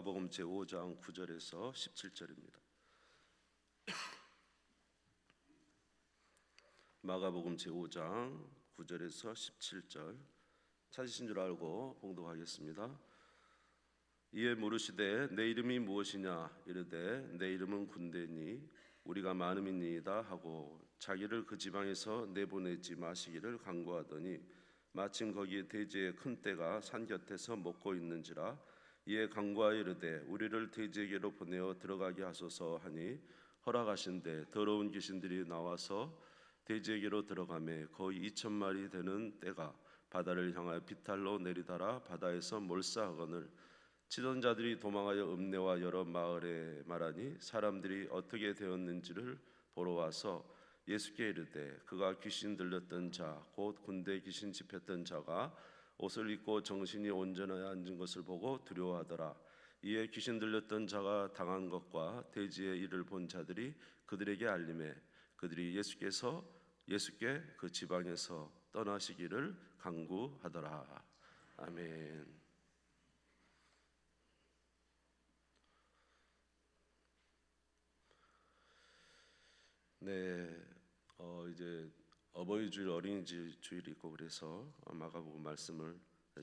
마가복음 제5장 9절에서 17절입니다. 마가복음 제5장 9절에서 17절 찾으신 줄 알고 봉독하겠습니다. 이에 물으시되 내 이름이 무엇이냐 이르되 내 이름은 군대니 우리가 많음이니이다 하고 자기를 그 지방에서 내보내지 마시기를 간구하더니 마침 거기에 대지의 큰 떼가 산 곁에서 먹고 있는지라 이에 간구하여 이르되 우리를 대지에게로 보내어 들어가게 하소서 하니 허락하신대 더러운 귀신들이 나와서 대지에게로 들어가매 거의 2,000마리 되는 떼가 바다를 향하여 비탈로 내리달아 바다에서 몰사하거늘 치던 자들이 도망하여 읍내와 여러 마을에 말하니 사람들이 어떻게 되었는지를 보러 와서 예수께 이르되 그가 귀신 들렸던 자 곧 군대 귀신 집혔던 자가 옷을 입고 정신이 온전하여 앉은 것을 보고 두려워하더라. 이에 귀신 들렸던 자가 당한 것과 대지의 일을 본 자들이 그들에게 알림해 그들이 예수께 그 지방에서 떠나시기를 간구하더라. 아멘. 네, 이제 어버이 주일, 어린이집 주일이 있고 그래서 마가복음 말씀을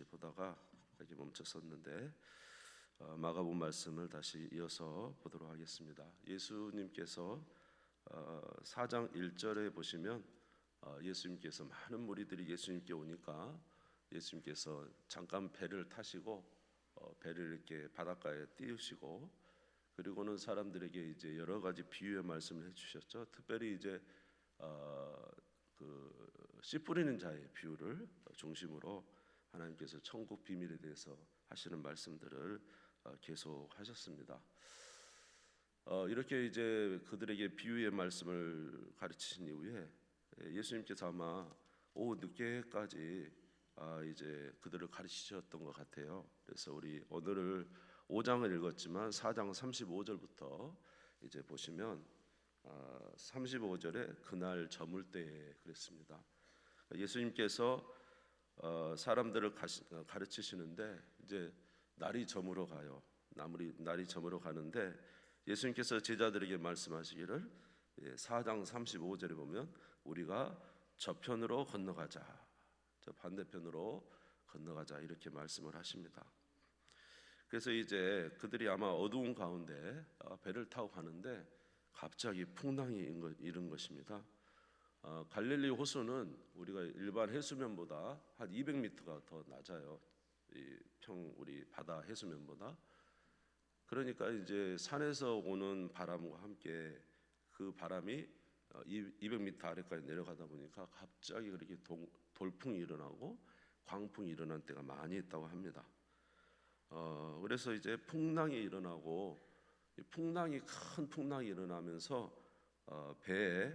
보다가 이렇게 멈췄었는데 마가복음 말씀을 다시 이어서 보도록 하겠습니다. 예수님께서 4장 1절에 보시면 예수님께서 많은 무리들이 예수님께 오니까 예수님께서 잠깐 배를 타시고 배를 이렇게 바닷가에 띄우시고 그리고는 사람들에게 이제 여러 가지 비유의 말씀을 해주셨죠. 특별히 이제 씨 뿌리는 자의 비유를 중심으로 하나님께서 천국 비밀에 대해서 하시는 말씀들을 계속 하셨습니다. 이렇게 이제 그들에게 비유의 말씀을 가르치신 이후에 예수님께서 아마 오후 늦게까지 이제 그들을 가르치셨던 것 같아요. 그래서 우리 오늘을 5장을 읽었지만 4장 35절부터 이제 보시면 35절에 그날 저물 때에 그랬습니다. 예수님께서 사람들을 가르치시는데 이제 날이 저물어 가요. 날이 저물어 가는데 예수님께서 제자들에게 말씀하시기를 4장 35절에 보면 우리가 저편으로 건너가자, 저 반대편으로 건너가자 이렇게 말씀을 하십니다. 그래서 이제 그들이 아마 어두운 가운데 배를 타고 가는데 갑자기 풍랑이 일은 것입니다. 갈릴리 호수는 우리가 일반 해수면보다 한 200m가 더 낮아요. 우리 바다 해수면보다. 그러니까 이제 산에서 오는 바람과 함께 그 바람이 200m 아래까지 내려가다 보니까 갑자기 그렇게 돌풍이 일어나고 광풍이 일어난 때가 많이 있다고 합니다. 그래서 이제 풍랑이 일어나고 큰 풍랑이 일어나면서 배에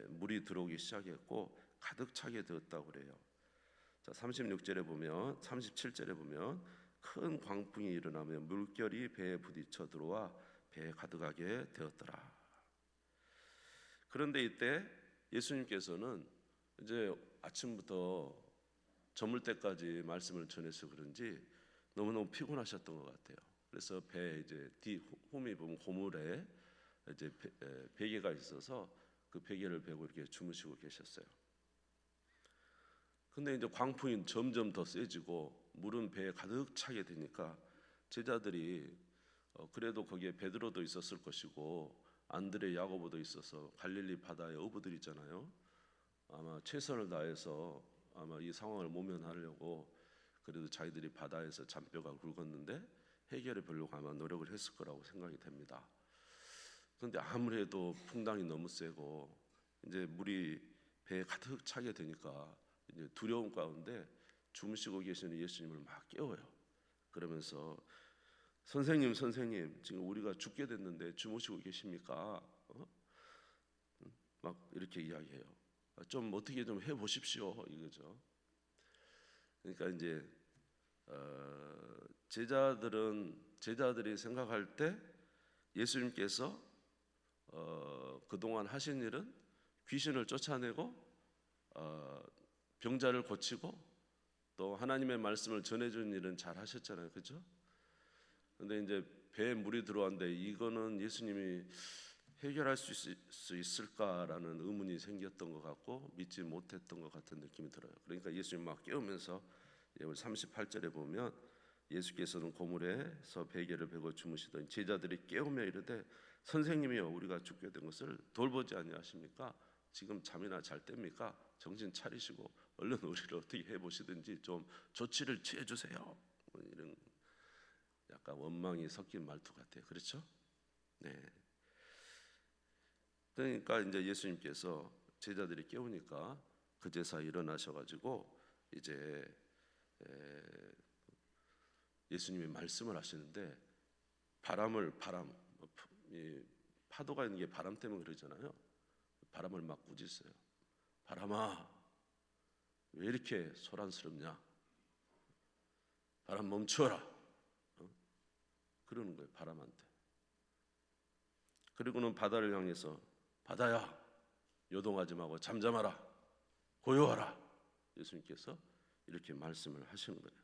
물이 들어오기 시작했고 가득 차게 되었다고 그래요. 자, 37절에 보면 큰 광풍이 일어나며 물결이 배에 부딪혀 들어와 배에 가득하게 되었더라. 그런데 이때 예수님께서는 이제 아침부터 저물 때까지 말씀을 전해서 그런지 너무너무 피곤하셨던 것 같아요. 그래서 배에 이제 홈이 보면 고물에 이제 베개가 있어서 그 베개를 베고 이렇게 주무시고 계셨어요. 근데 이제 광풍이 점점 더 세지고 물은 배에 가득 차게 되니까 제자들이 그래도 거기에 베드로도 있었을 것이고 안드레 야고보도 있어서 갈릴리 바다에 어부들 있잖아요. 아마 최선을 다해서 아마 이 상황을 모면하려고 그래도 자기들이 바다에서 잔뼈가 굵었는데 해결해 보려고 아마 노력을 했을 거라고 생각이 됩니다. 그런데 아무래도 풍랑이 너무 세고 이제 물이 배에 가득 차게 되니까 이제 두려움 가운데 주무시고 계시는 예수님을 막 깨워요. 그러면서 선생님 지금 우리가 죽게 됐는데 주무시고 계십니까? 막 이렇게 이야기해요. 좀 어떻게 좀 해보십시오 이거죠. 그러니까 이제 제자들이 생각할 때 예수님께서 그동안 하신 일은 귀신을 쫓아내고 병자를 고치고 또 하나님의 말씀을 전해주는 일은 잘 하셨잖아요, 그렇죠? 근데 이제 배에 물이 들어왔는데 이거는 예수님이 해결할 수 있을까라는 의문이 생겼던 것 같고 믿지 못했던 것 같은 느낌이 들어요. 그러니까 예수님 막 깨우면서 38절에 보면 예수께서는 고물에서 베개를 베고 주무시더니 제자들이 깨우며 이르되 선생님이여 우리가 죽게 된 것을 돌보지 아니하십니까? 지금 잠이나 잘 때입니까? 정신 차리시고 얼른 우리를 어떻게 해보시든지 좀 조치를 취해 주세요. 이런 약간 원망이 섞인 말투 같아요. 그렇죠? 네. 그러니까 이제 예수님께서 제자들이 깨우니까 그제서 일어나셔가지고 이제 예수님이 말씀을 하시는데 이 파도가 있는 게 바람 때문에 그러잖아요. 바람을 막 꾸짖어요. 바람아, 왜 이렇게 소란스럽냐? 바람 멈추어라. 그러는 거예요, 바람한테. 그리고는 바다를 향해서 바다야, 요동하지 말고 잠잠하라, 고요하라. 예수님께서 이렇게 말씀을 하시는 거예요.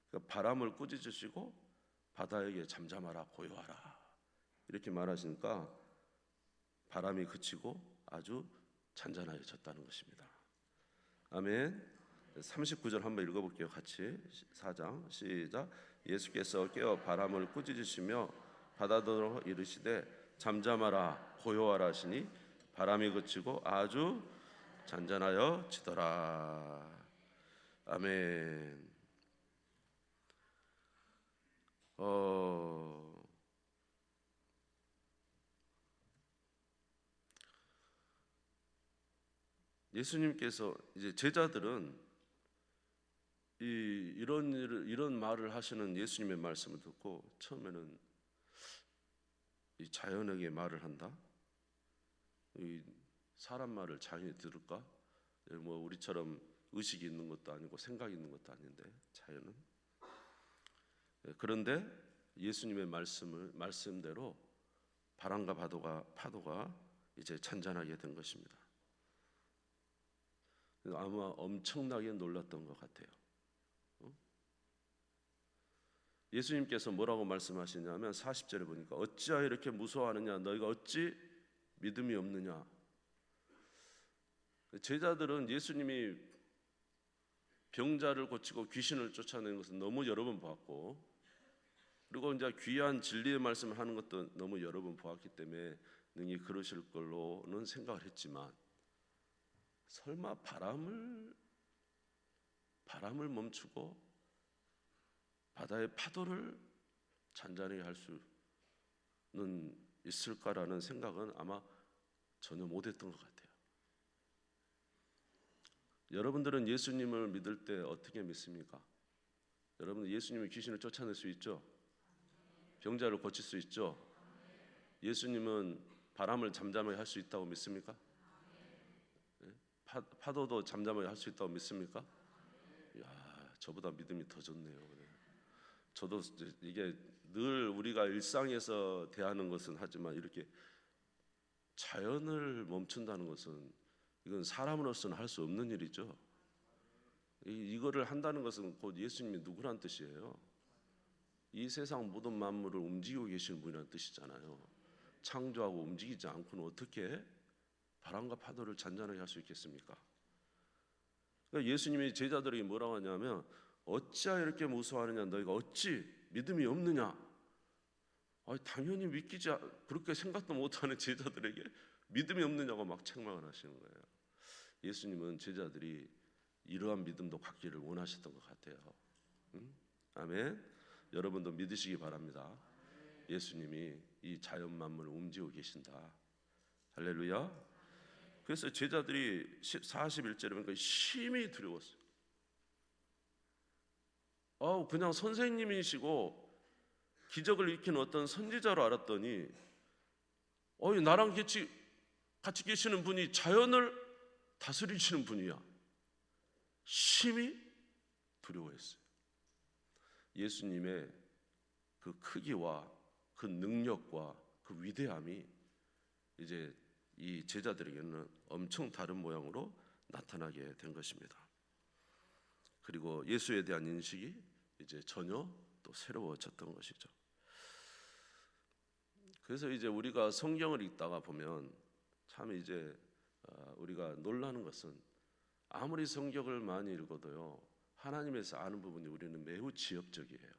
그러니까 바람을 꾸짖으시고 바다에게 잠잠하라, 고요하라 이렇게 말하시니까 바람이 그치고 아주 잔잔해졌다는 것입니다. 아멘. 39절 한번 읽어볼게요. 같이 4장 시작. 예수께서 깨어 바람을 꾸짖으시며 바다더러 이르시되 잠잠하라 고요하라 하시니 바람이 그치고 아주 잔잔하여 지더라. 아멘. 예수님께서 이제 제자들은 이런 말을 하시는 예수님의 말씀을 듣고 처음에는 이 자연에게 말을 한다. 이 사람 말을 자연이 들을까? 뭐 우리처럼 의식이 있는 것도 아니고 생각이 있는 것도 아닌데 자연은. 그런데 예수님의 말씀대로 바람과 파도가 이제 잔잔하게 된 것입니다. 아마 엄청나게 놀랐던 것 같아요. 예수님께서 뭐라고 말씀하시냐면 40절에 보니까 어찌하여 이렇게 무서워하느냐 너희가 어찌 믿음이 없느냐. 제자들은 예수님이 병자를 고치고 귀신을 쫓아내는 것은 너무 여러 번 보았고 그리고 이제 귀한 진리의 말씀을 하는 것도 너무 여러 번 보았기 때문에 능히 그러실 걸로는 생각을 했지만 설마 바람을 멈추고 바다의 파도를 잔잔하게 할 수는 있을까라는 생각은 아마 전혀 못했던 것 같아요. 여러분들은 예수님을 믿을 때 어떻게 믿습니까? 여러분 예수님이 귀신을 쫓아낼 수 있죠? 병자를 고칠 수 있죠? 예수님은 바람을 잠잠하게 할 수 있다고 믿습니까? 파도도 잠잠하게 할 수 있다고 믿습니까? 야, 저보다 믿음이 더 좋네요. 저도 이게 늘 우리가 일상에서 대하는 것은 하지만 이렇게 자연을 멈춘다는 것은 이건 사람으로서는 할 수 없는 일이죠. 이거를 한다는 것은 곧 예수님이 누구란 뜻이에요? 이 세상 모든 만물을 움직이고 계시는 분이라는 뜻이잖아요. 창조하고 움직이지 않고는 어떻게 바람과 파도를 잔잔하게 할 수 있겠습니까? 그러니까 예수님이 제자들에게 뭐라고 하냐면 어찌하여 이렇게 무서워하느냐 너희가 어찌 믿음이 없느냐. 당연히 그렇게 생각도 못하는 제자들에게 믿음이 없느냐고 막 책망을 하시는 거예요. 예수님은 제자들이 이러한 믿음도 갖기를 원하셨던 것 같아요. 아멘. 여러분도 믿으시기 바랍니다. 예수님이 이 자연 만물을 움직이고 계신다. 할렐루야. 그래서 제자들이 41절에 보니까 심히 두려웠어요. 그냥 선생님이시고 기적을 일으키는 어떤 선지자로 알았더니 나랑 같이 계시는 분이 자연을 다스리시는 분이야. 심히 두려워했어요. 예수님의 그 크기와 그 능력과 그 위대함이 이제 이 제자들에게는 엄청 다른 모양으로 나타나게 된 것입니다. 그리고 예수에 대한 인식이 이제 전혀 또 또 새로워졌던 것이죠. 그래서 이제 우리가 성경을 읽다가 보면 참 이제 우리가 놀라는 것은 아무리 성경을 많이 읽어도요, 하나님에서 아는 부분이 우리는 매우 지엽적이에요.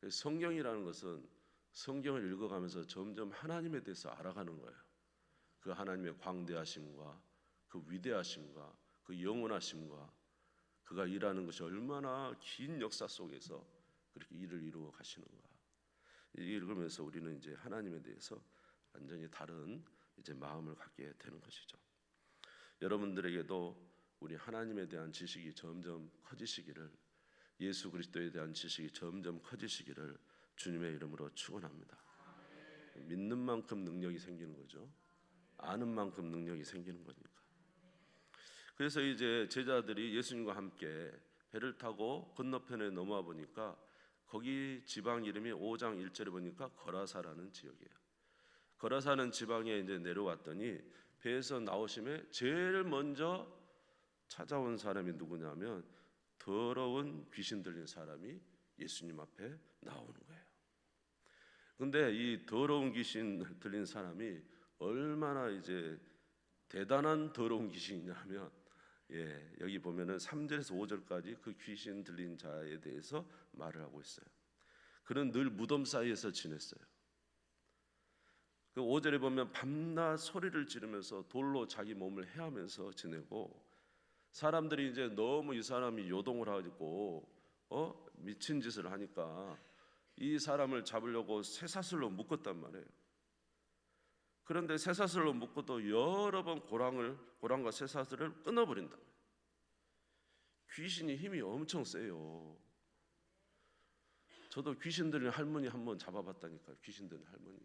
성경이라는 것은 성경을 읽어가면서 점점 하나님에 대해서 알아가는 거예요. 그 하나님의 광대하심과 그 위대하심과 그 영원하심과 그가 일하는 것이 얼마나 긴 역사 속에서 그렇게 일을 이루어 가시는가. 읽으면서 우리는 이제 하나님에 대해서 완전히 다른 이제 마음을 갖게 되는 것이죠. 여러분들에게도 우리 하나님에 대한 지식이 점점 커지시기를, 예수 그리스도에 대한 지식이 점점 커지시기를 주님의 이름으로 축원합니다. 믿는 만큼 능력이 생기는 거죠. 아는 만큼 능력이 생기는 거니까. 그래서 이제 제자들이 예수님과 함께 배를 타고 건너편에 넘어와 보니까 거기 지방 이름이 5장 1절에 보니까 거라사라는 지역이에요. 거라사는 지방에 이제 내려왔더니 배에서 나오심에 제일 먼저 찾아온 사람이 누구냐면 더러운 귀신 들린 사람이 예수님 앞에 나오는 거예요. 근데 이 더러운 귀신 들린 사람이 얼마나 이제 대단한 더러운 귀신이냐면, 여기 보면은 3절에서 5절까지 그 귀신 들린 자에 대해서 말을 하고 있어요. 그는 늘 무덤 사이에서 지냈어요. 그 5절에 보면 밤낮 소리를 지르면서 돌로 자기 몸을 해하면서 지내고, 사람들이 이제 너무 이 사람이 요동을 하고 미친 짓을 하니까 이 사람을 잡으려고 쇠사슬로 묶었단 말이에요. 그런데 쇠사슬로 묶어도 여러 번 고랑과 쇠사슬을 끊어버린다. 귀신이 힘이 엄청 세요. 저도 귀신 들린 할머니 한번 잡아봤다니까요. 귀신 들린 할머니.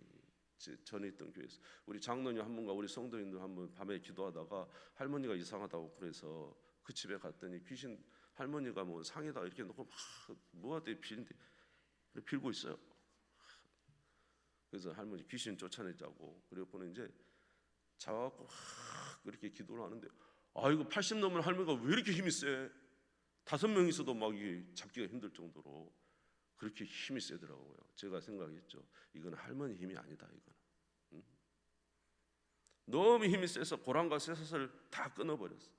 전에 있던 교회에서 우리 장로님 한 분과 우리 성도님들 한 분 밤에 기도하다가 할머니가 이상하다고 그래서 그 집에 갔더니 귀신 할머니가 뭐 상에다 이렇게 놓고 막 뭐하대 빌고 있어요. 그래서 할머니 귀신 쫓아내자고, 그래갖고는 이제 자갖고 그렇게 기도를 하는데, 이거 80 넘은 할머니가 왜 이렇게 힘이 세? 5명 있어도 막 잡기가 힘들 정도로 그렇게 힘이 세더라고요. 제가 생각했죠. 이건 할머니 힘이 아니다. 이거는 너무 힘이 세서 고랑과 쇠사슬을 다 끊어버렸어.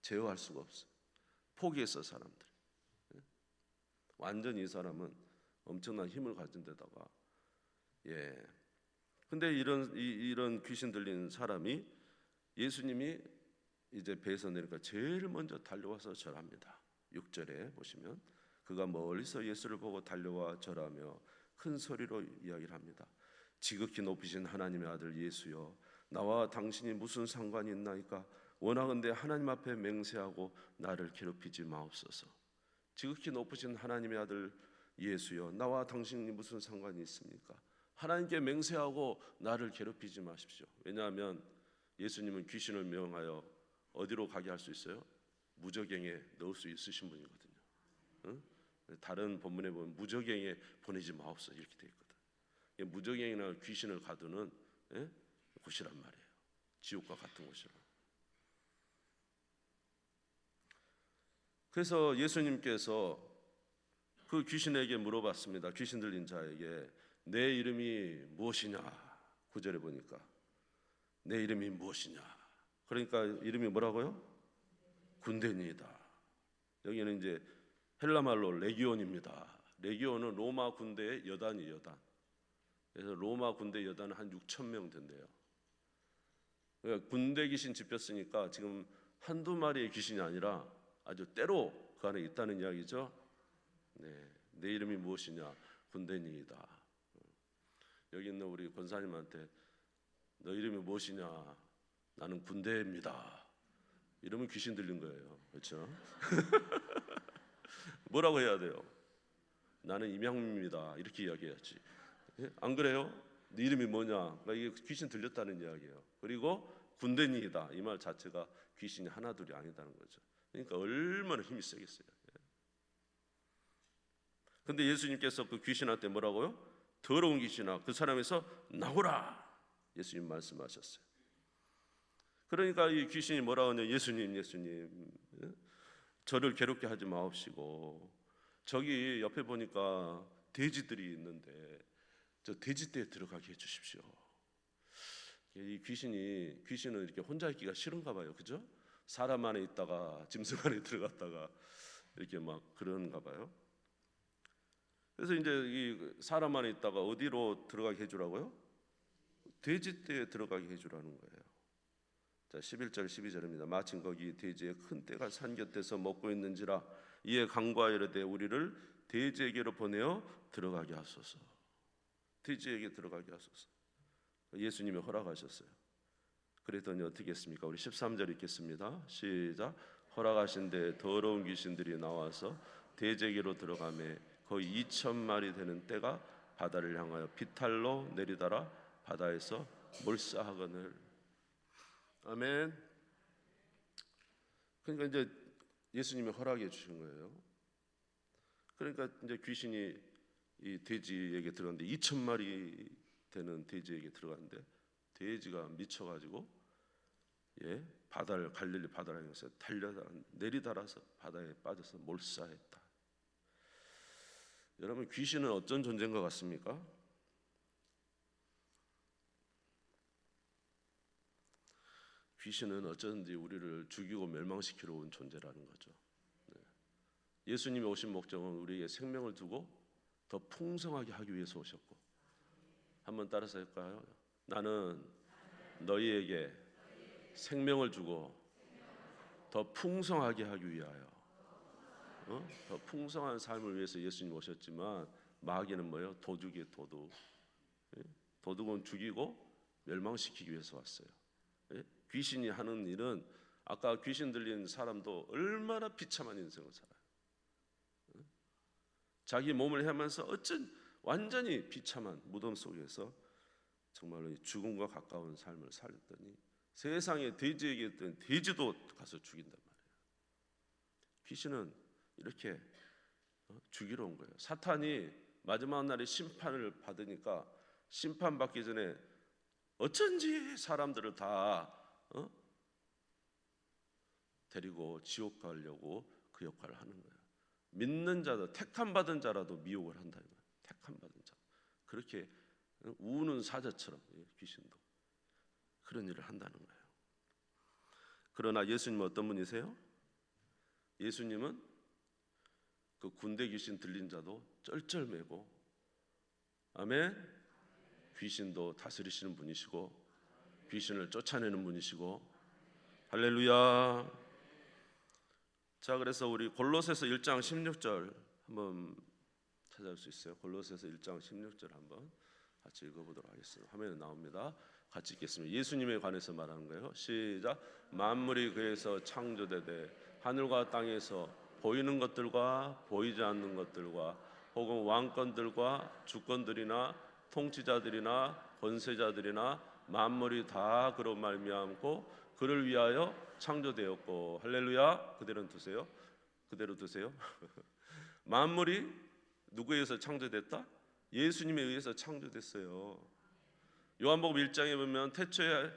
제어할 수가 없어. 포기했어 사람들. 완전히 이 사람은 엄청난 힘을 가진 데다가 근데 이런 귀신 들린 사람이 예수님이 이제 배에서 내리니까 제일 먼저 달려와서 절합니다. 6절에 보시면 그가 멀리서 예수를 보고 달려와 절하며 큰 소리로 이야기를 합니다. 지극히 높이신 하나님의 아들 예수여, 나와 당신이 무슨 상관이 있나이까? 원하건대 하나님 앞에 맹세하고 나를 괴롭히지 마옵소서. 지극히 높으신 하나님의 아들 예수여, 나와 당신이 무슨 상관이 있습니까? 하나님께 맹세하고 나를 괴롭히지 마십시오. 왜냐하면 예수님은 귀신을 명하여 어디로 가게 할 수 있어요? 무저갱에 넣을 수 있으신 분이거든요. 다른 본문에 보면 무저갱에 보내지 마옵소서 이렇게 되어 있거든. 무저갱이나 귀신을 가두는 곳이란 말이에요. 지옥과 같은 곳이라. 그래서 예수님께서 그 귀신에게 물어봤습니다. 귀신 들린 자에게 내 이름이 무엇이냐? 9절에 보니까 내 이름이 무엇이냐? 그러니까 이름이 뭐라고요? 군대니이다. 여기는 이제 헬라 말로 레기온입니다. 레기온은 로마 군대의 여단이에요. 여단. 그래서 로마 군대 여단은 한 6,000명 된대요. 그러니까 군대 귀신 집혔으니까 지금 한두 마리의 귀신이 아니라 아주 때로 그 안에 있다는 이야기죠. 내 이름이 무엇이냐? 군대니이다. 여기 있는 우리 권사님한테 너 이름이 무엇이냐? 나는 군대입니다. 이러면 귀신 들린 거예요. 그렇죠? 뭐라고 해야 돼요? 나는 임양민입니다. 이렇게 이야기해야지. 안 그래요? 네 이름이 뭐냐? 그러니까 이게 귀신 들렸다는 이야기예요. 그리고 군대니이다. 이 말 자체가 귀신이 하나 둘이 아니다는 거죠. 그러니까 얼마나 힘이 세겠어요. 근데 예수님께서 그 귀신한테 뭐라고요? 더러운 귀신아 그 사람에서 나오라. 예수님 말씀하셨어요. 그러니까 이 귀신이 뭐라고 하냐? 예수님 저를 괴롭게 하지 마옵시고 저기 옆에 보니까 돼지들이 있는데 저 돼지떼에 들어가게 해주십시오. 이 귀신은 이렇게 혼자 있기가 싫은가 봐요, 그죠? 사람 안에 있다가 짐승 안에 들어갔다가 이렇게 막 그런가 봐요. 그래서 이제 이 사람 안에 있다가 어디로 들어가게 해주라고요? 돼지떼에 들어가게 해주라는 거예요. 자, 11절 12절입니다. 마침 거기 돼지의 큰 떼가 산 곁에서 먹고 있는지라 이에 간구하여 이르되 우리를 돼지에게로 보내어 들어가게 하소서. 돼지에게 들어가게 하소서. 예수님이 허락하셨어요. 그랬더니 어떻게 했습니까? 우리 13절 읽겠습니다. 시작. 허락하신데 더러운 귀신들이 나와서 돼지에게로 들어가매 거의 2,000마리 되는 떼가 바다를 향하여 비탈로 내리다라 바다에서 몰사하거늘. 아멘. 그러니까 이제 예수님이 허락해 주신 거예요. 그러니까 이제 귀신이 이 돼지에게 들어갔는데 2,000마리 되는 돼지에게 들어갔는데 돼지가 미쳐가지고 바다를 갈릴리 바다를 향해서 내리달아서 바다에 빠져서 몰사했다. 여러분, 귀신은 어떤 존재인 것 같습니까? 귀신은 어쩐지 우리를 죽이고 멸망시키러 온 존재라는 거죠. 예수님이 오신 목적은 우리에게 생명을 두고 더 풍성하게 하기 위해서 오셨고, 한번 따라서 할까요? 나는 너희에게 생명을 주고 더 풍성하게 하기 위하여, 더 풍성한 삶을 위해서 예수님 오셨지만 마귀는 뭐예요? 도둑이에요, 도둑. 도둑은 죽이고 멸망시키기 위해서 왔어요. 귀신이 하는 일은 아까 귀신 들린 사람도 얼마나 비참한 인생을 살아요. 자기 몸을 헤매면서 완전히 비참한 무덤 속에서 정말로 죽음과 가까운 삶을 살았더니 세상에 돼지에게 있던 돼지도 가서 죽인단 말이에요. 귀신은 이렇게 죽이러 온 거예요. 사탄이 마지막 날에 심판을 받으니까 심판받기 전에 어쩐지 사람들을 다 데리고 지옥 가려고 그 역할을 하는 거예요. 믿는 자도 택함 받은 자라도 미혹을 한다. 택함 받은 자 그렇게 우는 사자처럼 귀신도 그런 일을 한다는 거예요. 그러나 예수님은 어떤 분이세요? 예수님은 그 군대 귀신 들린 자도 쩔쩔매고, 아멘, 귀신도 다스리시는 분이시고 귀신을 쫓아내는 분이시고, 할렐루야. 자, 그래서 우리 골로새서 1장 16절 한번 찾아올 수 있어요? 골로새서 1장 16절 한번 같이 읽어보도록 하겠습니다. 화면에 나옵니다. 같이 읽겠습니다. 예수님에 관해서 말하는 거예요. 시작. 만물이 그에서 창조되되 하늘과 땅에서 보이는 것들과 보이지 않는 것들과 혹은 왕권들과 주권들이나 통치자들이나 권세자들이나 만물이 다 그로 말미암고 그를 위하여 창조되었고, 할렐루야. 그대로 두세요. 그대로 두세요. 만물이 누구에 의해서 창조됐다? 예수님에 의해서 창조됐어요. 요한복음 1장에 보면 태초에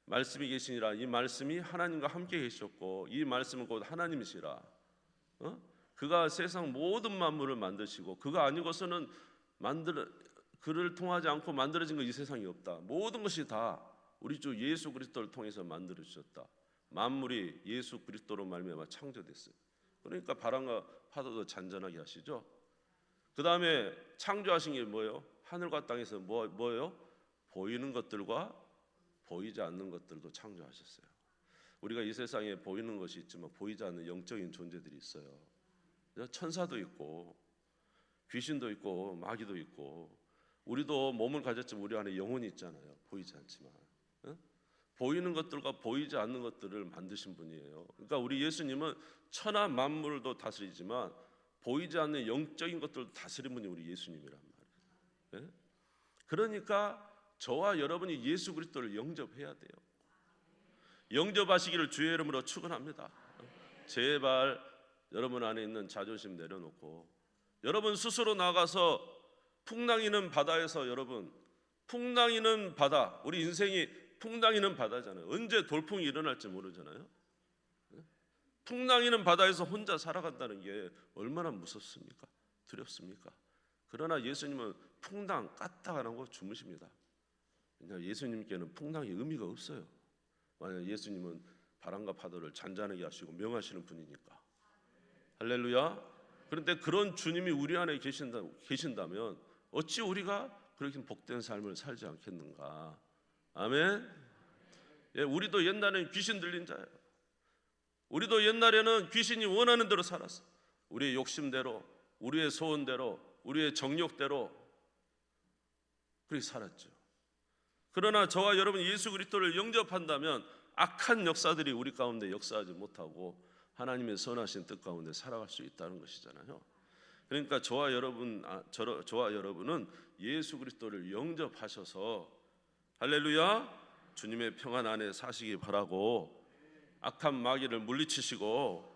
말씀이 계시니라. 이 말씀이 하나님과 함께 계셨고 이 말씀은 곧 하나님이시라. 그가 세상 모든 만물을 만드시고 그가 아니고서는 그를 통하지 않고 만들어진 것 이 세상이 없다. 모든 것이 다 우리 주 예수 그리스도를 통해서 만들어 주셨다. 만물이 예수 그리스도로 말미암아 창조됐어요. 그러니까 바람과 파도도 잔잔하게 하시죠. 그 다음에 창조하신 게 뭐예요? 하늘과 땅에서 뭐예요? 보이는 것들과 보이지 않는 것들도 창조하셨어요. 우리가 이 세상에 보이는 것이 있지만 보이지 않는 영적인 존재들이 있어요. 천사도 있고 귀신도 있고 마귀도 있고, 우리도 몸을 가졌지만 우리 안에 영혼이 있잖아요. 보이지 않지만 보이는 것들과 보이지 않는 것들을 만드신 분이에요. 그러니까 우리 예수님은 천하 만물도 다스리지만 보이지 않는 영적인 것들도 다스린 분이 우리 예수님이란 말이에요. 그러니까 저와 여러분이 예수 그리스도를 영접해야 돼요. 영접하시기를 주의 이름으로 축원합니다. 제발 여러분 안에 있는 자존심 내려놓고 여러분 스스로 나가서 풍랑이는 바다에서, 여러분 풍랑이는 바다, 우리 인생이 풍랑이는 바다잖아요. 언제 돌풍이 일어날지 모르잖아요. 풍랑이는 바다에서 혼자 살아간다는 게 얼마나 무섭습니까? 두렵습니까? 그러나 예수님은 풍랑 까딱 안 하고 주무십니다. 왜냐하면 예수님께는 풍랑이 의미가 없어요. 만약 예수님은 바람과 파도를 잔잔하게 하시고 명하시는 분이니까. 할렐루야. 그런데 그런 주님이 우리 안에 계신다면 어찌 우리가 그렇게 복된 삶을 살지 않겠는가. 아멘. 예, 우리도 옛날에는 귀신 들린 자예요. 우리도 옛날에는 귀신이 원하는 대로 살았어. 우리의 욕심대로, 우리의 소원대로, 우리의 정욕대로 그렇게 살았죠. 그러나 저와 여러분 예수 그리스도를 영접한다면 악한 역사들이 우리 가운데 역사하지 못하고 하나님의 선하신 뜻 가운데 살아갈 수 있다는 것이잖아요. 그러니까 저와 여러분은 예수 그리스도를 영접하셔서 할렐루야 주님의 평안 안에 사시기 바라고, 악한 마귀를 물리치시고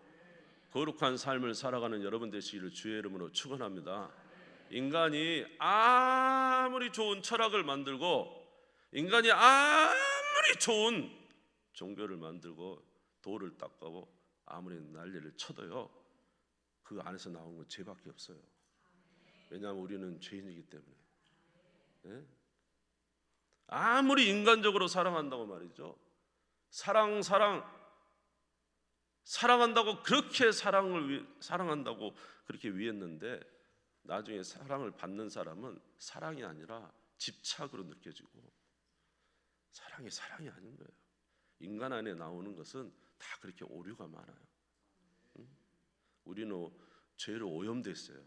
거룩한 삶을 살아가는 여러분 되시기를 주의 이름으로 축원합니다. 인간이 아무리 좋은 철학을 만들고 인간이 아무리 좋은 종교를 만들고 돌을 닦고 아무리 난리를 쳐도요, 그 안에서 나오는 건 죄밖에 없어요. 왜냐하면 우리는 죄인이기 때문에. 네? 아무리 인간적으로 사랑한다고 말이죠, 사랑한다고 그렇게 사랑한다고 그렇게 위했는데 나중에 사랑을 받는 사람은 사랑이 아니라 집착으로 느껴지고, 사랑이 아닌 거예요. 인간 안에 나오는 것은 다 그렇게 오류가 많아요. 우리는 죄로 오염됐어요.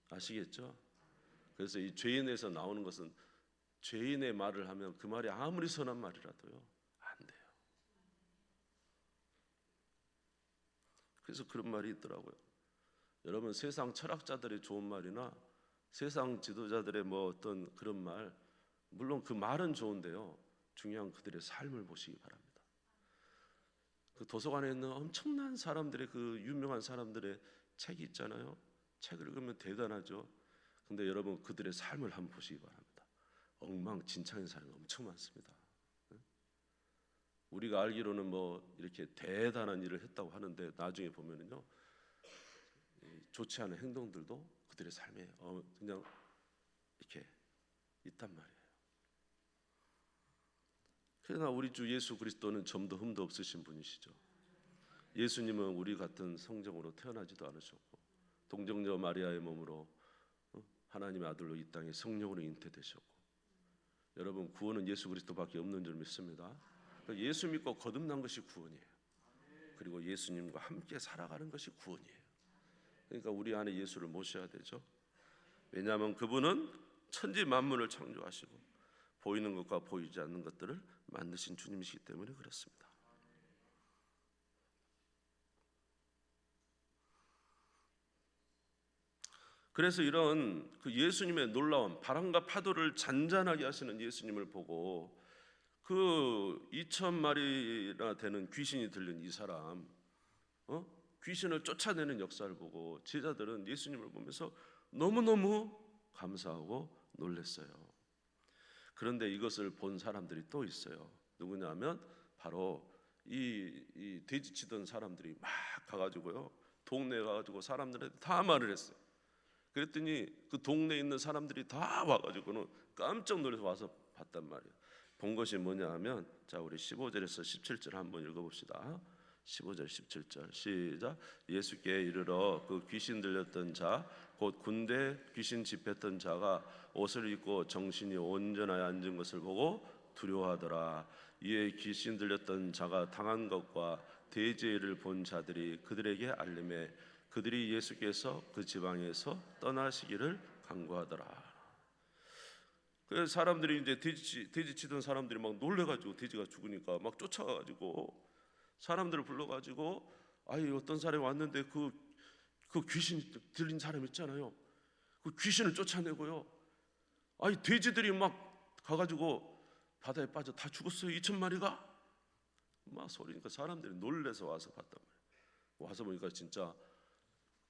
아시겠죠? 그래서 이 죄인에서 나오는 것은, 죄인의 말을 하면 그 말이 아무리 선한 말이라도요 안 돼요. 그래서 그런 말이 있더라고요. 여러분, 세상 철학자들의 좋은 말이나 세상 지도자들의 뭐 어떤 그런 말, 물론 그 말은 좋은데요, 중요한 그들의 삶을 보시기 바랍니다. 그 도서관에 있는 엄청난 사람들의, 그 유명한 사람들의 책이 있잖아요. 책을 읽으면 대단하죠. 근데 여러분, 그들의 삶을 한번 보시기 바랍니다. 엉망진창인 사람이 엄청 많습니다. 우리가 알기로는 뭐 이렇게 대단한 일을 했다고 하는데 나중에 보면은요, 좋지 않은 행동들도 그들의 삶에 그냥 이렇게 있단 말이에요. 그러나 우리 주 예수 그리스도는 점도 흠도 없으신 분이시죠. 예수님은 우리 같은 성정으로 태어나지도 않으셨고, 동정녀 마리아의 몸으로 하나님의 아들로 이 땅에 성령으로 잉태되셨고, 여러분, 구원은 예수 그리스도밖에 없는 줄 믿습니다. 예수 믿고 거듭난 것이 구원이에요. 그리고 예수님과 함께 살아가는 것이 구원이에요. 그러니까 우리 안에 예수를 모셔야 되죠. 왜냐하면 그분은 천지 만물을 창조하시고 보이는 것과 보이지 않는 것들을 만드신 주님이시기 때문에 그렇습니다. 그래서 이런 그 예수님의 놀라운 바람과 파도를 잔잔하게 하시는 예수님을 보고 그 2,000마리나 되는 귀신이 들린 이 사람, 귀신을 쫓아내는 역사를 보고 제자들은 예수님을 보면서 너무너무 감사하고 놀랐어요. 그런데 이것을 본 사람들이 또 있어요. 누구냐면 바로 이 돼지치던 사람들이 막 가가지고요, 동네에 가가지고 사람들한테 다 말을 했어요. 그랬더니 그 동네에 있는 사람들이 다 와가지고는 깜짝 놀라서 와서 봤단 말이에요. 본 것이 뭐냐 하면, 자, 우리 15절에서 17절 한번 읽어봅시다. 15절 17절 시작. 예수께 이르러 그 귀신 들렸던 자, 곧 군대 귀신 집했던 자가 옷을 입고 정신이 온전하여 앉은 것을 보고 두려워하더라. 이에 귀신 들렸던 자가 당한 것과 돼지의 일을 본 자들이 그들에게 알림해 그들이 예수께서 그 지방에서 떠나시기를 간구하더라. 그래서 사람들이 이제 돼지 치던 사람들이 막 놀래가지고, 돼지가 죽으니까 막 쫓아가가지고 사람들을 불러가지고, 아이 어떤 사람이 왔는데 그 귀신 들린 사람 있잖아요. 그 귀신을 쫓아내고요. 아이 돼지들이 막 가가지고 바다에 빠져 다 죽었어요. 2,000마리가 막 소리니까 사람들이 놀래서 와서 봤단 말이에요. 와서 보니까 진짜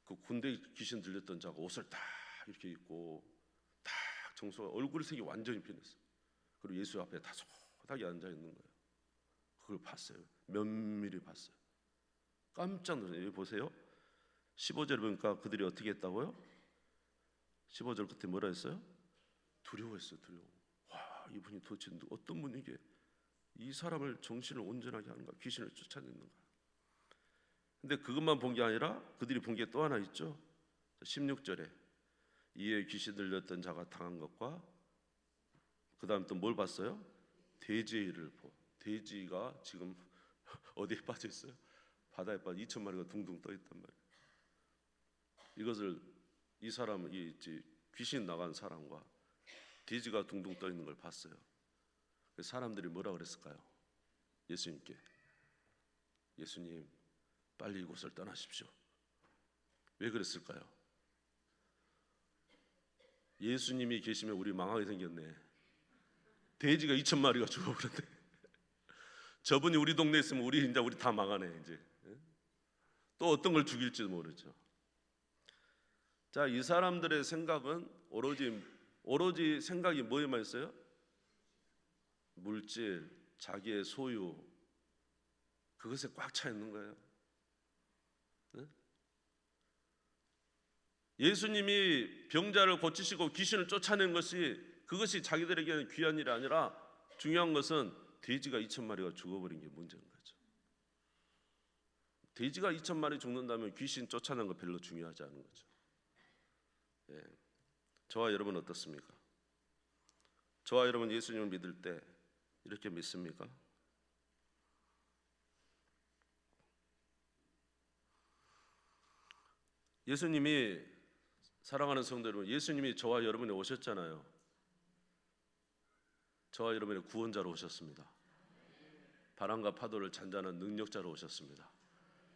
그 군대 귀신 들렸던 자가 옷을 딱 이렇게 입고 딱 정수가 얼굴 색이 완전히 변했어요. 그리고 예수 앞에 다소하게 앉아 있는 거예요. 그걸 봤어요. 면밀히 봤어요. 깜짝 놀랐어요. 여기 보세요. 15절 보니까 그들이 어떻게 했다고요? 15절 끝에 뭐라 했어요? 두려워했어요. 와, 이분이 도대체 어떤 분이게 이 사람을 정신을 온전하게 하는가, 귀신을 쫓아내는가. 근데 그것만 본 게 아니라 그들이 본 게 또 하나 있죠. 16절에 이에 귀신 들렸던 자가 당한 것과 그 다음 또 뭘 봤어요? 돼지의 일을 보. 돼지가 지금 어디에 빠져 있어요? 바다에 빠져 2,000마리가 둥둥 떠 있단 말이에요. 이것을 이 사람, 이 귀신 나간 사람과 돼지가 둥둥 떠 있는 걸 봤어요. 사람들이 뭐라 그랬을까요? 예수님께, 예수님 빨리 이곳을 떠나십시오. 왜 그랬을까요? 예수님이 계시면 우리 망하게 생겼네. 돼지가 2,000마리가 죽어버렸네. 저분이 우리 동네에 있으면 우리 다 망하네. 이제 또 어떤 걸 죽일지도 모르죠. 자, 이 사람들의 생각은 오로지 생각이 뭐에만 있어요? 물질, 자기의 소유, 그것에 꽉 차 있는 거예요. 네? 예수님이 병자를 고치시고 귀신을 쫓아낸 그것이 자기들에게는 귀한 일이 아니라 중요한 것은 돼지가 2,000마리가 죽어버린 게 문제인 거죠. 돼지가 2,000마리 죽는다면 귀신 쫓아낸 거 별로 중요하지 않은 거죠. 예. 저와 여러분 어떻습니까? 저와 여러분 예수님을 믿을 때 이렇게 믿습니까? 예수님이, 사랑하는 성도 여러분, 예수님이 저와 여러분이 오셨잖아요. 저와 여러분의 구원자로 오셨습니다. 바람과 파도를 잔잔한 능력자로 오셨습니다.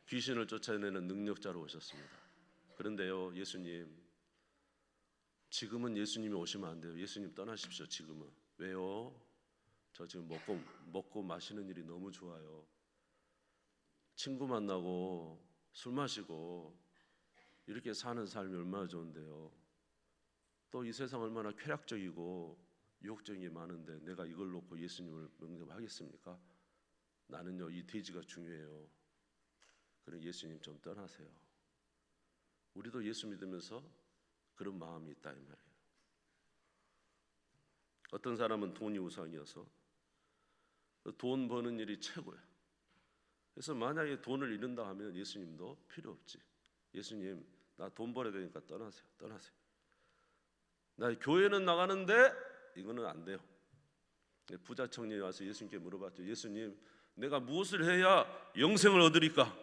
귀신을 쫓아내는 능력자로 오셨습니다. 그런데요, 예수님, 지금은 예수님이 오시면 안 돼요. 예수님 떠나십시오. 지금은. 왜요? 저 지금 먹고 마시는 일이 너무 좋아요. 친구 만나고 술 마시고 이렇게 사는 삶이 얼마나 좋은데요. 또 이 세상 얼마나 쾌락적이고 유혹적인 게 많은데 내가 이걸 놓고 예수님을 영접하겠습니까? 나는요, 이 돼지가 중요해요. 그럼 예수님 좀 떠나세요. 우리도 예수 믿으면서 그런 마음이 있다 이 말이에요. 어떤 사람은 돈이 우상이어서 돈 버는 일이 최고야. 그래서 만약에 돈을 잃는다 하면 예수님도 필요 없지. 예수님, 나 돈 벌어야 되니까 떠나세요. 나 교회는 나가는데 이거는 안 돼요. 부자 청년이 와서 예수님께 물어봤죠. 예수님, 내가 무엇을 해야 영생을 얻으리까?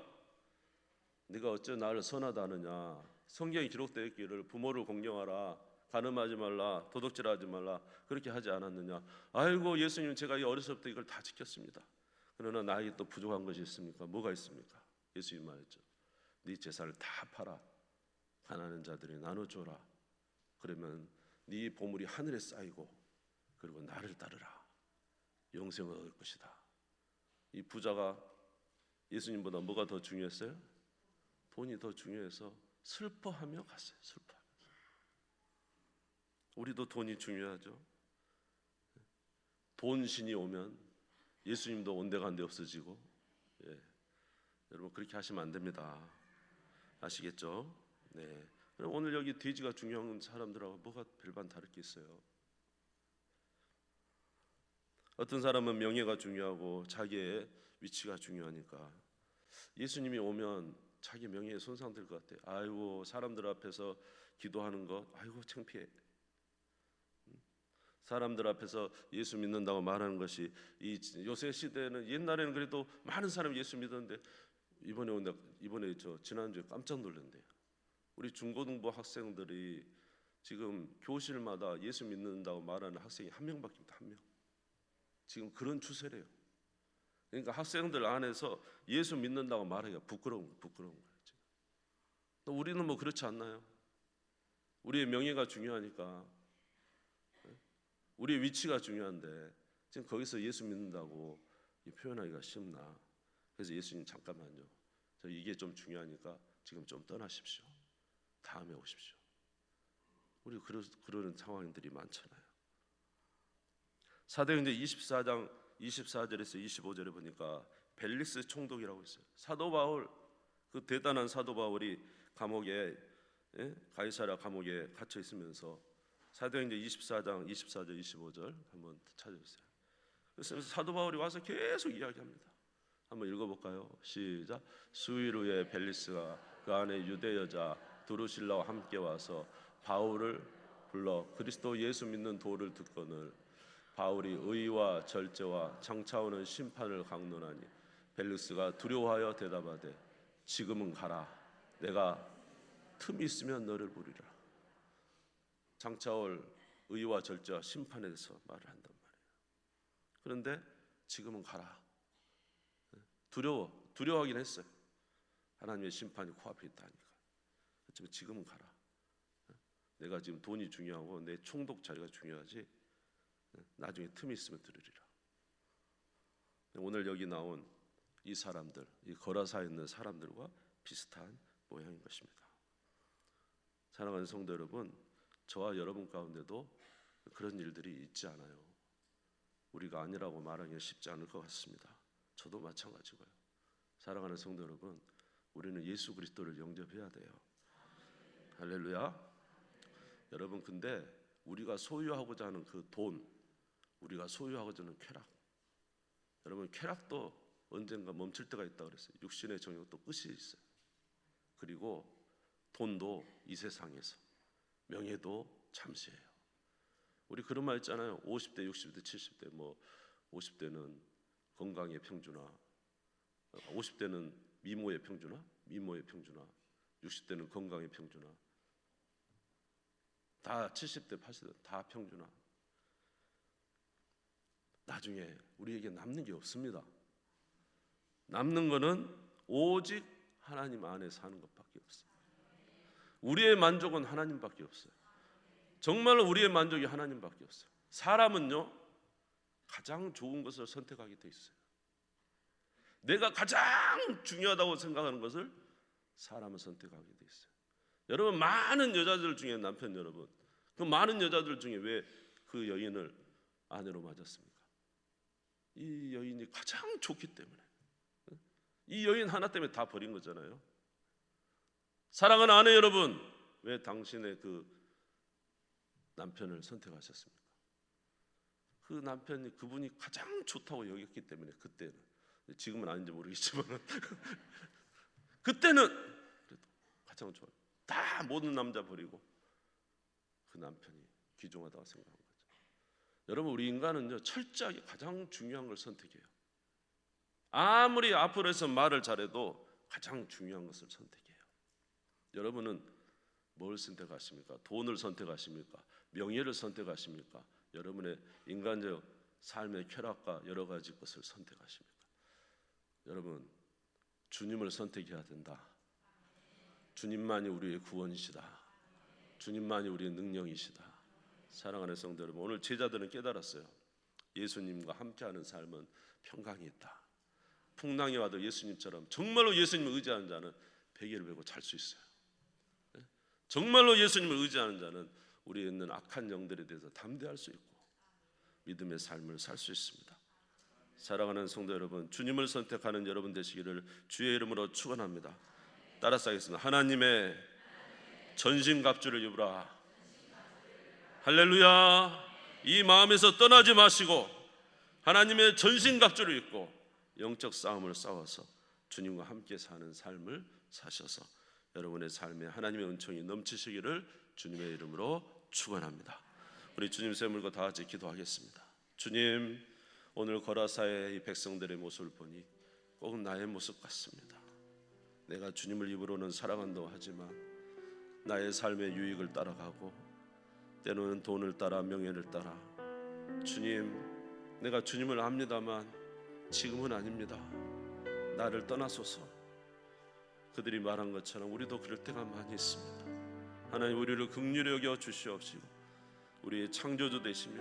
네가 어째 나를 선하다 하느냐? 성경에 기록되어 있기를 부모를 공경하라, 간음하지 말라, 도둑질하지 말라, 그렇게 하지 않았느냐? 아이고 예수님, 제가 어렸을 때부터 이걸 다 지켰습니다. 그러나 나에게 또 부족한 것이 있습니까? 뭐가 있습니까? 예수님 말했죠. 네 재산을 다 팔아 가난한 자들이 나눠줘라. 그러면 네 보물이 하늘에 쌓이고 그리고 나를 따르라. 영생을 얻을 것이다. 이 부자가 예수님보다 뭐가 더 중요했어요? 돈이 더 중요해서 슬퍼하며 갔어요. 슬퍼하면서. 우리도 돈이 중요하죠. 돈신이 오면 예수님도 온데간데 없어지고, 예. 여러분 그렇게 하시면 안 됩니다. 아시겠죠? 네. 그럼 오늘 여기 돼지가 중요한 사람들하고 뭐가 별반 다를 게 있어요? 어떤 사람은 명예가 중요하고 자기의 위치가 중요하니까 예수님이 오면 자기 명예에 손상될 것 같아요. 아이고 사람들 앞에서 기도하는 것, 아이고 창피해. 사람들 앞에서 예수 믿는다고 말하는 것이 이 요새 시대에는, 옛날에는 그래도 많은 사람이 예수 믿었는데 이번에 지난주에 깜짝 놀랐는데요. 우리 중고등부 학생들이 지금 교실마다 예수 믿는다고 말하는 학생이 한 명밖에 없다. 한 명. 지금 그런 추세래요. 그러니까 학생들 안에서 예수 믿는다고 말하기가 부끄러운 거예요. 지금. 또 우리는 뭐 그렇지 않나요? 우리의 명예가 중요하니까, 우리의 위치가 중요한데 지금 거기서 예수 믿는다고 표현하기가 쉽나? 그래서 예수님 잠깐만요. 저 이게 좀 중요하니까 지금 좀 떠나십시오. 다음에 오십시오. 우리 그러는 상황들이 많잖아요. 사도행전 24장 24절에서 25절에 보니까 벨릭스 총독이라고 있어요. 사도 바울, 그 대단한 사도 바울이 감옥에 가이사랴 감옥에 갇혀 있으면서 사도행전 24장 24절 25절 한번 찾아주세요. 그래서 사도 바울이 와서 계속 이야기합니다. 한번 읽어볼까요? 시작. 수일 후에 벨리스가 그 안에 유대 여자 드루실라와 함께 와서 바울을 불러 그리스도 예수 믿는 도를 듣거늘 바울이 의와 절제와 장차오는 심판을 강론하니 벨리스가 두려워하여 대답하되 지금은 가라. 내가 틈이 있으면 너를 부리라. 장차올 의와 절제와 심판에 대해서 말을 한단 말이에요. 그런데 지금은 가라. 두려워하긴 했어요. 하나님의 심판이 코앞에 있다니까. 그렇지만 지금은 가라. 내가 지금 돈이 중요하고 내 총독 자리가 중요하지 나중에 틈이 있으면 들으리라. 오늘 여기 나온 이 사람들, 이 거라사에 있는 사람들과 비슷한 모양인 것입니다. 사랑하는 성도 여러분, 저와 여러분 가운데도 그런 일들이 있지 않아요. 우리가 아니라고 말하기가 쉽지 않을 것 같습니다. 저도 마찬가지고요. 사랑하는 성도 여러분, 우리는 예수 그리스도를 영접해야 돼요. 할렐루야. 여러분, 근데 우리가 소유하고자 하는 그 돈, 우리가 소유하고자 하는 쾌락, 여러분 쾌락도 언젠가 멈출 때가 있다고 그랬어요. 육신의 정욕도 끝이 있어요. 그리고 돈도 이 세상에서, 명예도 잠시예요. 우리 그런 말 있잖아요. 50대, 60대, 70대, 뭐 50대는 건강의 평준화, 50대는 미모의 평준화, 60대는 건강의 평준화, 다 70대, 80대 다 평준화. 나중에 우리에게 남는 게 없습니다. 남는 거는 오직 하나님 안에 사는 것밖에 없어요. 우리의 만족은 하나님밖에 없어요. 정말로 우리의 만족이 하나님밖에 없어요. 사람은요, 가장 좋은 것을 선택하게 돼 있어요. 내가 가장 중요하다고 생각하는 것을 사람은 선택하게 돼 있어요. 여러분, 많은 여자들 중에 남편 여러분, 그 많은 여자들 중에 왜 그 여인을 아내로 맞았습니까? 이 여인이 가장 좋기 때문에. 이 여인 하나 때문에 다 버린 거잖아요. 사랑하는 아내 여러분, 왜 당신의 그 남편을 선택하셨습니까? 그 남편이 그분이 가장 좋다고 여겼기 때문에. 그때는, 지금은 아닌지 모르겠지만 그때는 그래도 가장 좋아요. 다 모든 남자 버리고 그 남편이 귀중하다고 생각한 거죠. 여러분, 우리 인간은요, 철저하게 가장 중요한 걸 선택해요. 아무리 앞으로 해서 말을 잘해도 가장 중요한 것을 선택해요. 여러분은 뭘 선택하십니까? 돈을 선택하십니까? 명예를 선택하십니까? 여러분의 인간적 삶의 쾌락과 여러 가지 것을 선택하십니까? 여러분, 주님을 선택해야 된다. 주님만이 우리의 구원이시다. 주님만이 우리의 능력이시다. 사랑하는 성도 여러분, 오늘 제자들은 깨달았어요. 예수님과 함께하는 삶은 평강이 있다. 풍랑이 와도 예수님처럼 정말로 예수님을 의지하는 자는 베개를 메고 잘 수 있어요. 정말로 예수님을 의지하는 자는 우리에 있는 악한 영들에 대해서 담대할 수 있고 믿음의 삶을 살 수 있습니다. 사랑하는 성도 여러분, 주님을 선택하는 여러분 되시기를 주의 이름으로 축원합니다. 따라서 하겠습니다. 하나님의 전신갑주를 입으라. 할렐루야. 이 마음에서 떠나지 마시고 하나님의 전신갑주를 입고 영적 싸움을 싸워서 주님과 함께 사는 삶을 사셔서 여러분의 삶에 하나님의 은총이 넘치시기를 주님의 이름으로 축원합니다. 우리 주님 세물고 다 같이 기도하겠습니다. 주님, 오늘 거라사의 이 백성들의 모습을 보니 꼭 나의 모습 같습니다. 내가 주님을 입으로는 사랑한다고 하지만 나의 삶의 유익을 따라가고 때로는 돈을 따라 명예를 따라, 주님, 내가 주님을 압니다만 지금은 아닙니다. 나를 떠나소서. 그들이 말한 것처럼 우리도 그럴 때가 많이 있습니다. 하나님, 우리를 긍휼히 여겨 주시옵시고 우리의 창조주 되시며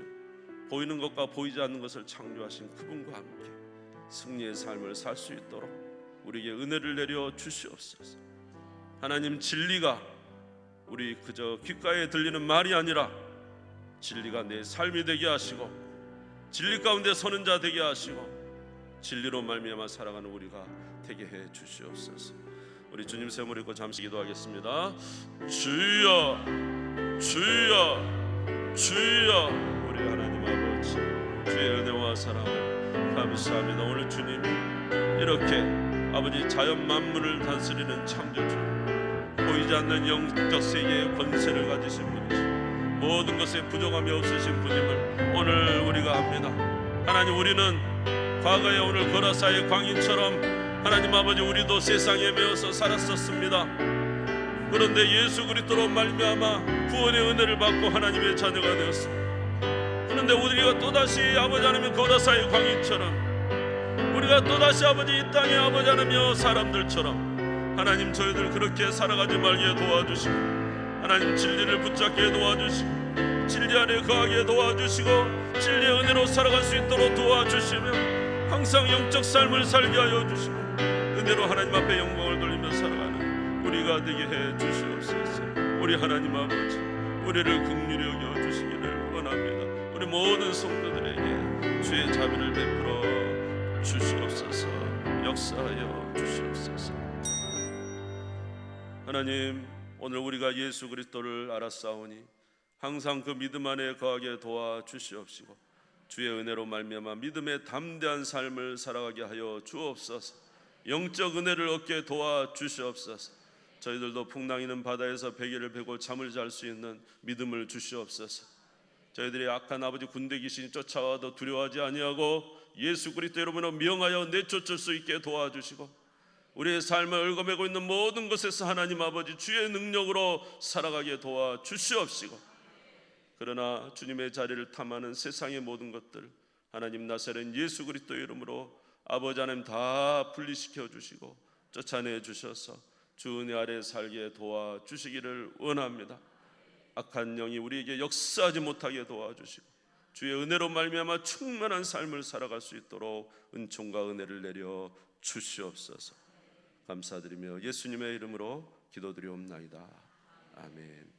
보이는 것과 보이지 않는 것을 창조하신 그분과 함께 승리의 삶을 살 수 있도록 우리에게 은혜를 내려 주시옵소서. 하나님, 진리가 우리 그저 귓가에 들리는 말이 아니라 진리가 내 삶이 되게 하시고 진리 가운데 서는 자 되게 하시고 진리로 말미암아 살아가는 우리가 되게 해 주시옵소서. 우리 주님 세물 읽고 잠시 기도하겠습니다. 주여 주여 주여. 우리 하나님 아버지, 주의 은혜와 사랑을 감사합니다. 오늘 주님 이렇게 아버지 자연 만물을 다스리는 창조주, 보이지 않는 영적 세계의 권세를 가지신 분이시, 모든 것에 부족함이 없으신 분임을 오늘 우리가 합니다. 하나님, 우리는 과거에 오늘 거라사의 광인처럼 하나님 아버지 우리도 세상에 매여서 살았었습니다. 그런데 예수 그리스도로 말미암아 구원의 은혜를 받고 하나님의 자녀가 되었습니다. 그런데 우리가 또다시 아버지 하나님 거라사의 광인처럼 우리가 또다시 아버지 이 땅에 아버지 하나님 사람들처럼 하나님 저희들 그렇게 살아가지 말게 도와주시고, 하나님 진리를 붙잡게 도와주시고, 진리 안에 거하게 도와주시고, 진리의 은혜로 살아갈 수 있도록 도와주시며, 항상 영적 삶을 살게 하여 주시고, 은혜로 하나님 앞에 영광을 돌리며 살아가는 우리가 되게 해 주시옵소서. 우리 하나님 아버지, 우리를 긍휼히 여겨 주시기를 원합니다. 우리 모든 성도들에게 주의 자비를 베풀어 주시옵소서. 역사하여 주시옵소서. 하나님, 오늘 우리가 예수 그리스도를 알았사오니 항상 그 믿음 안에 거하게 도와 주시옵시고, 주의 은혜로 말미암아 믿음의 담대한 삶을 살아가게 하여 주옵소서. 영적 은혜를 얻게 도와 주시옵소서. 저희들도 풍랑이는 바다에서 베개를 베고 잠을 잘 수 있는 믿음을 주시옵소서. 저희들이 악한 아버지 군대 귀신이 쫓아와도 두려워하지 아니하고 예수 그리스도 이름으로 명하여 내쫓을 수 있게 도와주시고, 우리의 삶을 얽어매고 있는 모든 것에서 하나님 아버지 주의 능력으로 살아가게 도와 주시옵시고, 그러나 주님의 자리를 탐하는 세상의 모든 것들 하나님 나사렛 예수 그리스도의 이름으로 아버지 하나님 다 분리시켜 주시고 쫓아내 주셔서 주 은혜 아래 살게 도와 주시기를 원합니다. 악한 영이 우리에게 역사하지 못하게 도와주시고, 주의 은혜로 말미암아 충만한 삶을 살아갈 수 있도록 은총과 은혜를 내려 주시옵소서. 감사드리며 예수님의 이름으로 기도드리옵나이다. 아멘.